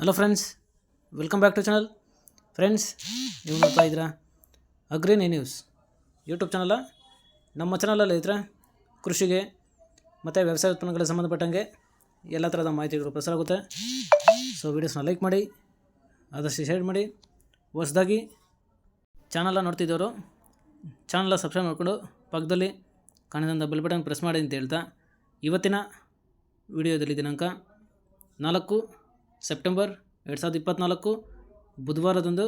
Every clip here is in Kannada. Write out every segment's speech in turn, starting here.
Hello friends, welcome back to channel. Friends, ನೀವು ನೋಡ್ತಾ ಇದ್ದೀರಾ ಅಗ್ರಿ ನ್ಯೂಸ್ ಯೂಟ್ಯೂಬ್ ಚಾನಲ. ನಮ್ಮ ಚಾನಲಲ್ಲಿ ಇದ್ರೆ ಕೃಷಿಗೆ ಮತ್ತು ವ್ಯವಸಾಯ ಉತ್ಪನ್ನಗಳಿಗೆ ಸಂಬಂಧಪಟ್ಟಂಗೆ ಎಲ್ಲ ಥರದ ಮಾಹಿತಿಗಳು ಪ್ರಸಾರ ಆಗುತ್ತೆ. ಸೊ ವೀಡಿಯೋಸ್ನ ಲೈಕ್ ಮಾಡಿ, ಆದಷ್ಟು ಶೇರ್ ಮಾಡಿ. ಹೊಸದಾಗಿ ಚಾನಲ ನೋಡ್ತಿದ್ದವರು ಚಾನಲ ಸಬ್ಸ್ಕ್ರೈಬ್ ಮಾಡಿಕೊಂಡು ಪಕ್ಕದಲ್ಲಿ ಕಾಣಿದಂಥ ಬೆಲ್ ಬಟನ್ ಪ್ರೆಸ್ ಮಾಡಿ ಅಂತ ಹೇಳ್ತಾ, ಇವತ್ತಿನ ವಿಡಿಯೋದಲ್ಲಿ ದಿನಾಂಕ 4 ಸೆಪ್ಟೆಂಬರ್ 2024 ಬುಧವಾರದಂದು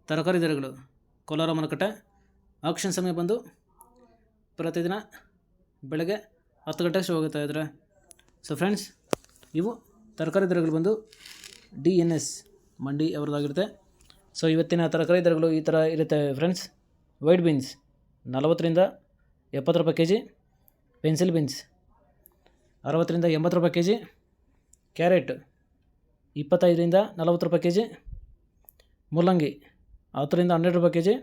ತರಕಾರಿ ದರಗಳು ಕೋಲಾರ ಮಾರುಕಟ್ಟೆ ಆಕ್ಷನ್ ಸಮಯ ಬಂದು ಪ್ರತಿದಿನ ಬೆಳಗ್ಗೆ 10 ಗಂಟೆಗೆ ಶುರು ಆಗುತ್ತಾ ಇದ್ದಾರೆ. ಸೊ ಫ್ರೆಂಡ್ಸ್, ಇವು ತರಕಾರಿ ದರಗಳು ಬಂದು DNS ಮಂಡಿ ಅವರದಾಗಿರುತ್ತೆ. ಸೊ ಇವತ್ತಿನ ತರಕಾರಿ ದರಗಳು ಈ ಥರ ಇರುತ್ತೆ ಫ್ರೆಂಡ್ಸ್. ವೈಟ್ ಬೀನ್ಸ್ 40 ರಿಂದ 70 ರೂಪಾಯಿ ಕೆಜಿ, ಪೆನ್ಸಿಲ್ ಬೀನ್ಸ್ 60 ರಿಂದ 80 ರೂಪಾಯಿ ಕೆಜಿ, ಕ್ಯಾರೆಟ್ 25 ರಿಂದ 40 ರೂಪಾಯಿ ಕೆಜಿ, ಮೂಲಂಗಿ 10 ರಿಂದ 12 ರೂಪಾಯಿ ಕೆಜಿ,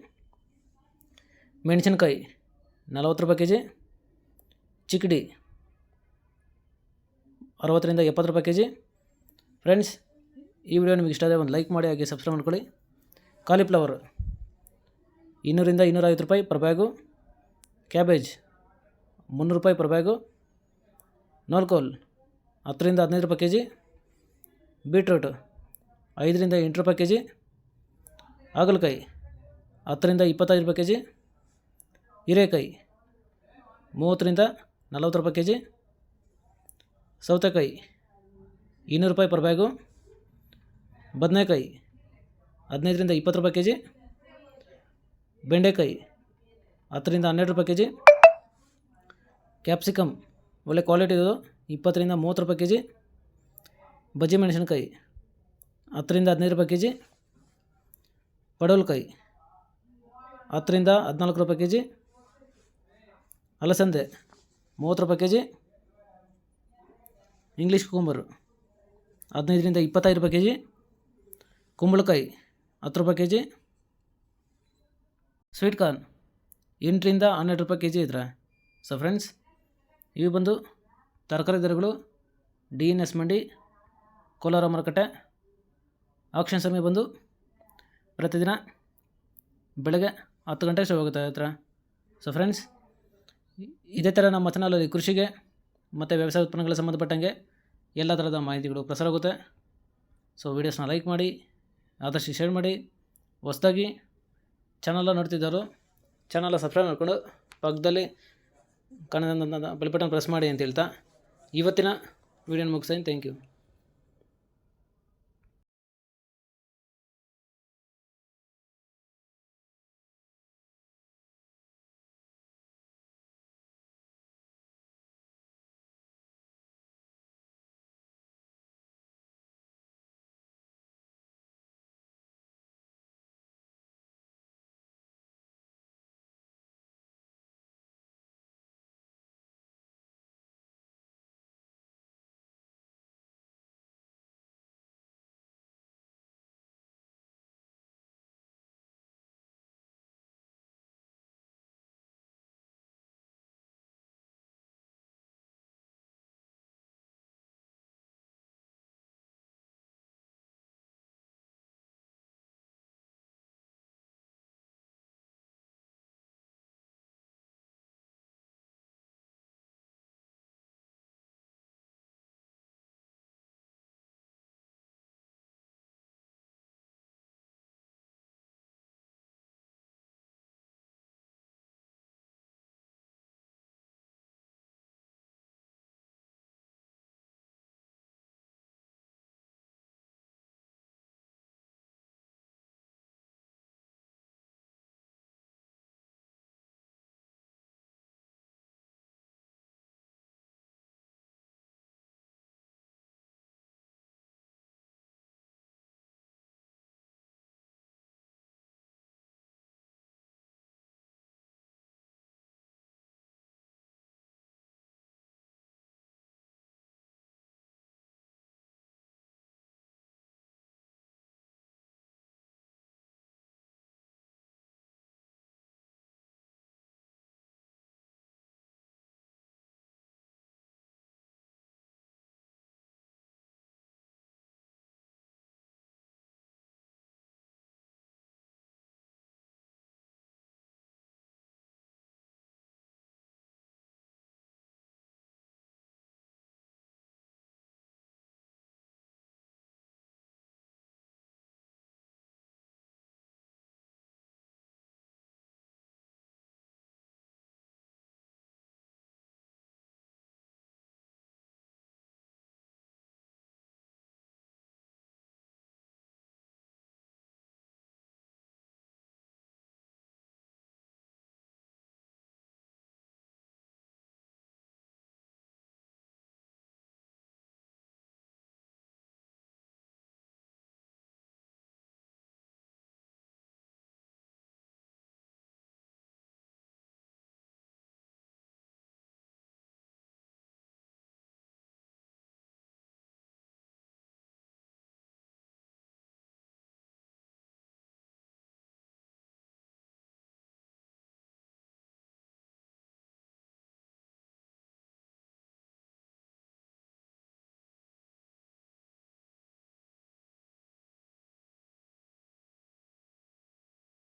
ಮೆಣಸಿನಕಾಯಿ 40 ರೂಪಾಯಿ ಕೆಜಿ, ಚಿಕ್ಕಡಿ 60 ರಿಂದ 70 ರೂಪಾಯಿ ಕೆಜಿ. ಫ್ರೆಂಡ್ಸ್, ಈ ವಿಡಿಯೋ ನಿಮಗೆ ಇಷ್ಟ ಆದರೆ ಒಂದು ಲೈಕ್ ಮಾಡಿ, ಹಾಗೆ ಸಬ್ಸ್ಕ್ರೈಬ್ ಮಾಡ್ಕೊಳ್ಳಿ. ಕಾಲಿಫ್ಲವರ್ 200 ರಿಂದ 250 ರೂಪಾಯಿ ಪರ್ ಬ್ಯಾಗು, ಕ್ಯಾಬೇಜ್ 300 ರೂಪಾಯಿ ಪರ್ ಬ್ಯಾಗು, ನೋಲ್ಕೋಲ್ 10 ರಿಂದ 15 ರೂಪಾಯಿ ಕೆಜಿ, ಬೀಟ್ರೂಟ್ 5 ರಿಂದ 8 ರೂಪಾಯಿ ಕೆಜಿ, ಹಾಗಲಕಾಯಿ 10 ರಿಂದ 25 ರೂಪಾಯಿ ಕೆಜಿ, ಹೀರೆಕಾಯಿ 30 ರಿಂದ 40 ರೂಪಾಯಿ ಕೆಜಿ, ಸೌತೆಕಾಯಿ 200 ರೂಪಾಯಿ ಪರ್ ಬ್ಯಾಗು, ಬದನೆಕಾಯಿ 15 ರಿಂದ 20 ರೂಪಾಯಿ ಕೆಜಿ, ಬೆಂಡೆಕಾಯಿ 10 ರಿಂದ 12 ರೂಪಾಯಿ ಕೆಜಿ, ಕ್ಯಾಪ್ಸಿಕಮ್ ಒಳ್ಳೆ ಕ್ವಾಲಿಟಿ ಇದು 20 ರಿಂದ 30 ರೂಪಾಯಿ ಕೆಜಿ, ಬಜ್ಜಿ ಮೆಣಸಿನಕಾಯಿ 10 ರಿಂದ 15 ರೂಪಾಯಿ ಕೆಜಿ, ಪಡವಲಕಾಯಿ 10 ರಿಂದ 14 ರೂಪಾಯಿ ಕೆಜಿ, ಅಲಸಂದೆ 30 ರೂಪಾಯಿ ಕೆಜಿ, ಇಂಗ್ಲೀಷ್ ಕುಕುಂಬರು 15 ರಿಂದ 25 ರೂಪಾಯಿ ಕೆಜಿ, ಕುಂಬಳಕಾಯಿ 10 ರೂಪಾಯಿ ಕೆಜಿ, ಸ್ವೀಟ್ ಕಾರ್ನ್ 8 ರಿಂದ 12 ರೂಪಾಯಿ ಕೆಜಿ ಇದ್ರೆ. ಸೊ ಫ್ರೆಂಡ್ಸ್, ಇವು ಬಂದು ತರಕಾರಿ ದರಗಳು DNS ಮಂಡಿ ಕೋಲಾರ ಮಾರುಕಟ್ಟೆ ಆಕ್ಷನ್ ಸಮಯ ಬಂದು ಪ್ರತಿದಿನ ಬೆಳಗ್ಗೆ 10 ಗಂಟೆಗೆ ಶುರು ಆಗುತ್ತೆ ಹತ್ರ. ಸೊ ಫ್ರೆಂಡ್ಸ್, ಇದೇ ಥರ ನಮ್ಮ ಚಾನಲಲ್ಲಿ ಕೃಷಿಗೆ ಮತ್ತು ವ್ಯವಸಾಯ ಉತ್ಪನ್ನಗಳಿಗೆ ಸಂಬಂಧಪಟ್ಟಂಗೆ ಎಲ್ಲ ಥರದ ಮಾಹಿತಿಗಳು ಪ್ರಸಾರ ಆಗುತ್ತೆ. ಸೊ ವೀಡಿಯೋಸ್ನ ಲೈಕ್ ಮಾಡಿ, ಆದಷ್ಟು ಶೇರ್ ಮಾಡಿ. ಹೊಸದಾಗಿ ಚಾನಲ ನೋಡ್ತಿದ್ದವರು ಚಾನಲ ಸಬ್ಸ್ಕ್ರೈಬ್ ಮಾಡಿಕೊಂಡು ಪಕ್ಕದಲ್ಲಿ ಕಾಣಿದಂಥ ಬೆಲ್ ಬಟನ್ ಪ್ರೆಸ್ ಮಾಡಿ ಅಂತ ಹೇಳ್ತಾ ಇವತ್ತಿನ ವೀಡಿಯೋನ ಮುಗಿಸ್ತೀನಿ. Thank you.